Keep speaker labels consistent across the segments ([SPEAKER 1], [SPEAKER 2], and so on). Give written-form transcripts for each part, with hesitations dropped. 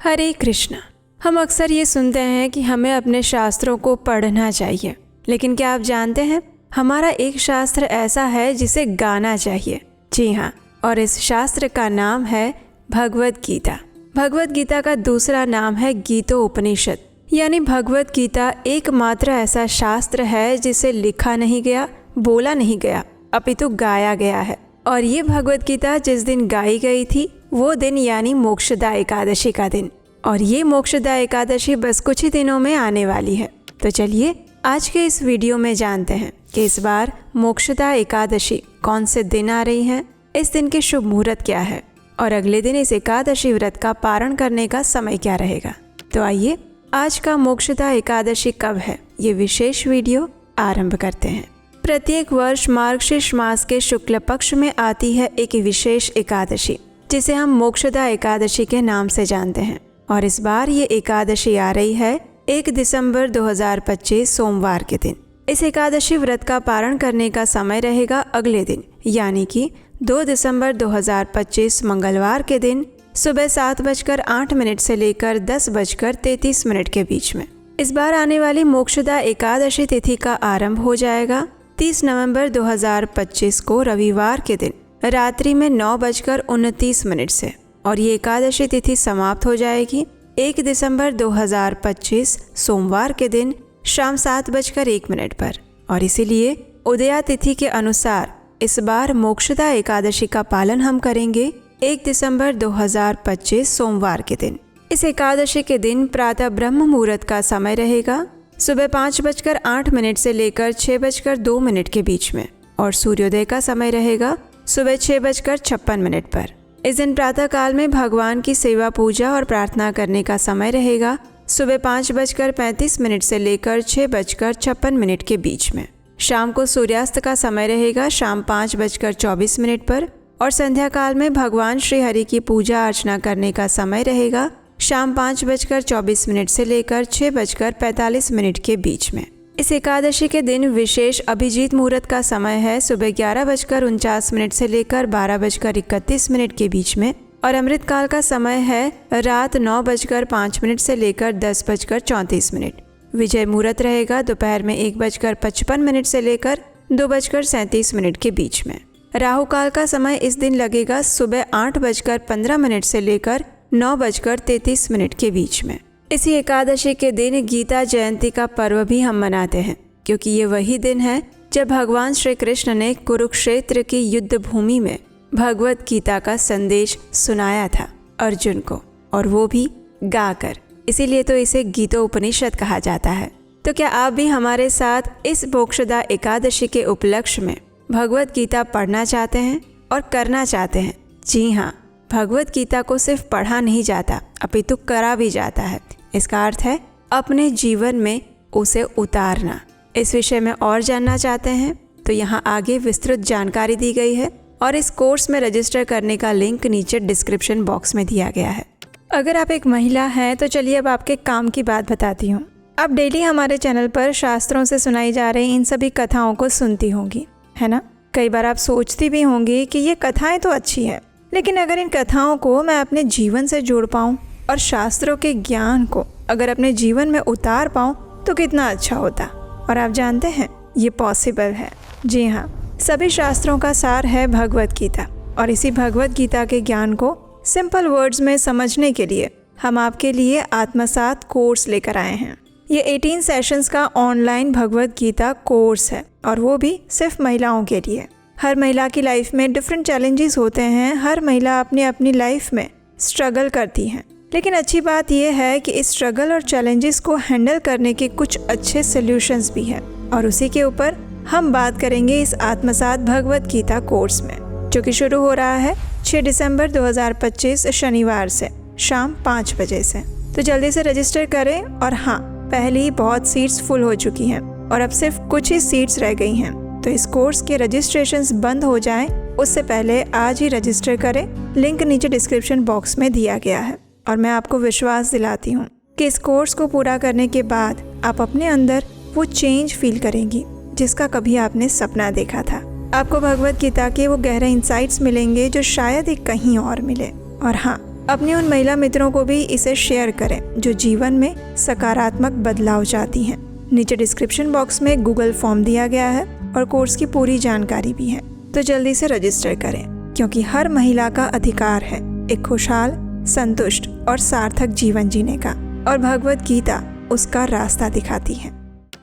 [SPEAKER 1] हरे कृष्णा। हम अक्सर ये सुनते हैं कि हमें अपने शास्त्रों को पढ़ना चाहिए, लेकिन क्या आप जानते हैं हमारा एक शास्त्र ऐसा है जिसे गाना चाहिए। जी हाँ, और इस शास्त्र का नाम है भगवद गीता। भगवद गीता का दूसरा नाम है गीतोपनिषद। यानी भगवद गीता एकमात्र ऐसा शास्त्र है जिसे लिखा नहीं गया, बोला नहीं गया, अपितु गाया गया है। और ये भगवद गीता जिस दिन गाई गई थी वो दिन यानी मोक्षदा एकादशी का दिन। और ये मोक्षदा एकादशी बस कुछ ही दिनों में आने वाली है। तो चलिए आज के इस वीडियो में जानते हैं कि इस बार मोक्षदा एकादशी कौन से दिन आ रही है, इस दिन के शुभ मुहूर्त क्या है और अगले दिन इस एकादशी व्रत का पारण करने का समय क्या रहेगा। तो आइए आज का मोक्षदा एकादशी कब है ये विशेष वीडियो आरंभ करते हैं। प्रत्येक वर्ष मार्गशीर्ष मास के शुक्ल पक्ष में आती है एक विशेष एकादशी जिसे हम मोक्षदा एकादशी के नाम से जानते हैं। और इस बार ये एकादशी आ रही है 1 दिसंबर 2025 सोमवार के दिन। इस एकादशी व्रत का पारण करने का समय रहेगा अगले दिन यानी कि 2 दिसंबर 2025 मंगलवार के दिन सुबह 7:08 से लेकर 10:33 के बीच में। इस बार आने वाली मोक्षदा एकादशी तिथि का आरंभ हो जाएगा 30 नवंबर 2025 को रविवार के दिन रात्रि में 9:29 से और ये एकादशी तिथि समाप्त हो जाएगी 1 दिसंबर 2025 सोमवार के दिन शाम 7:01 पर। और इसीलिए उदया तिथि के अनुसार इस बार मोक्षदा एकादशी का पालन हम करेंगे 1 दिसंबर 2025 सोमवार के दिन। इस एकादशी के दिन प्रातः ब्रह्म मुहूर्त का समय रहेगा सुबह 5:08 से लेकर 6:02 के बीच में और सूर्योदय का समय रहेगा सुबह 6:56 पर। इस दिन प्रातः काल में भगवान की सेवा पूजा और प्रार्थना करने का समय रहेगा सुबह 5:35 से लेकर 6:56 के बीच में। शाम को सूर्यास्त का समय रहेगा शाम 5:24 पर और संध्या काल में भगवान श्री हरि की पूजा अर्चना करने का समय रहेगा शाम 5:24 से लेकर 6:45 के बीच में। इस एकादशी के दिन विशेष अभिजीत मुहूर्त का समय है सुबह 11:49 से लेकर 12:31 के बीच में और अमृत काल का समय है रात 9:05 से लेकर 10:34। विजय मुहूर्त रहेगा दोपहर में 1:55 से लेकर 2:37 के बीच में। राहु काल का समय इस दिन लगेगा सुबह 8:15 से लेकर 9:33 के बीच में। इसी एकादशी के दिन गीता जयंती का पर्व भी हम मनाते हैं क्योंकि ये वही दिन है जब भगवान श्री कृष्ण ने कुरुक्षेत्र की युद्ध भूमि में भगवत गीता का संदेश सुनाया था अर्जुन को, और वो भी गाकर। इसीलिए तो इसे गीतोपनिषद कहा जाता है। तो क्या आप भी हमारे साथ इस मोक्षदा एकादशी के उपलक्ष्य में भगवत गीता पढ़ना चाहते हैं और करना चाहते हैं? जी हाँ, भगवत गीता को सिर्फ पढ़ा नहीं जाता अपितु करा भी जाता है। इसका अर्थ है अपने जीवन में उसे उतारना। इस विषय में और जानना चाहते हैं तो यहाँ आगे विस्तृत जानकारी दी गई है और इस कोर्स में रजिस्टर करने का लिंक नीचे डिस्क्रिप्शन बॉक्स में दिया गया है। अगर आप एक महिला हैं तो चलिए अब आपके काम की बात बताती हूँ। आप डेली हमारे चैनल पर शास्त्रों से सुनाई जा रही इन सभी कथाओं को सुनती होंगी, है ना? कई बार आप सोचती भी होंगी कि ये कथाएं तो अच्छी है, लेकिन अगर इन कथाओं को मैं अपने जीवन से जोड़ पाऊँ और शास्त्रों के ज्ञान को अगर अपने जीवन में उतार पाऊँ तो कितना अच्छा होता। और आप जानते हैं ये पॉसिबल है। जी हाँ, सभी शास्त्रों का सार है भगवत गीता और इसी भगवत गीता के ज्ञान को सिंपल वर्ड्स में समझने के लिए हम आपके लिए आत्मसात कोर्स लेकर आए हैं। ये 18 सेशंस का ऑनलाइन भगवत गीता कोर्स है और वो भी सिर्फ महिलाओं के लिए। हर महिला की लाइफ में डिफरेंट चैलेंजेस होते हैं। हर महिला अपनी अपनी लाइफ में स्ट्रगल करती हैं, लेकिन अच्छी बात यह है कि इस स्ट्रगल और चैलेंजेस को हैंडल करने के कुछ अच्छे सॉल्यूशंस भी हैं और उसी के ऊपर हम बात करेंगे इस आत्मसात भगवत गीता कोर्स में, जो कि शुरू हो रहा है 6 दिसंबर 2025 शनिवार से शाम 5 बजे से। तो जल्दी से रजिस्टर करें। और हाँ, पहले ही बहुत सीट्स फुल हो चुकी हैं और अब सिर्फ कुछ ही सीट्स रह गई हैं। तो इस कोर्स के रजिस्ट्रेशंस बंद हो जाएं उससे पहले आज ही रजिस्टर करें। लिंक नीचे डिस्क्रिप्शन बॉक्स में दिया गया है। और मैं आपको विश्वास दिलाती हूँ कि इस कोर्स को पूरा करने के बाद आप अपने अंदर वो चेंज फील करेंगी जिसका कभी आपने सपना देखा था। आपको भगवत गीता के वो गहरे इंसाइट्स मिलेंगे जो शायद ही कहीं और मिले। और हाँ, अपने उन महिला मित्रों को भी इसे शेयर करें जो जीवन में सकारात्मक बदलाव चाहती हैं। नीचे डिस्क्रिप्शन बॉक्स में गूगल फॉर्म दिया गया है और कोर्स की पूरी जानकारी भी है, तो जल्दी से रजिस्टर करें, क्योंकि हर महिला का अधिकार है एक खुशहाल, संतुष्ट और सार्थक जीवन जीने का, और भगवत गीता उसका रास्ता दिखाती है।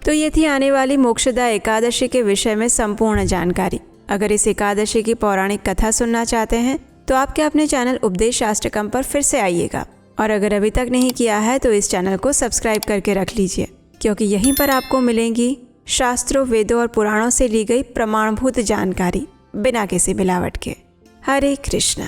[SPEAKER 1] तो ये थी आने वाली मोक्षदा एकादशी के विषय में संपूर्ण जानकारी। अगर इस एकादशी की पौराणिक कथा सुनना चाहते हैं तो आपके अपने चैनल उपदेश शास्त्रकम पर फिर से आइएगा, और अगर अभी तक नहीं किया है तो इस चैनल को सब्सक्राइब करके रख लीजिए, क्योंकि यहीं पर आपको मिलेंगी शास्त्रों, वेदों और पुराणों से ली गई प्रमाणभूत जानकारी बिना किसी मिलावट के। हरे कृष्णा।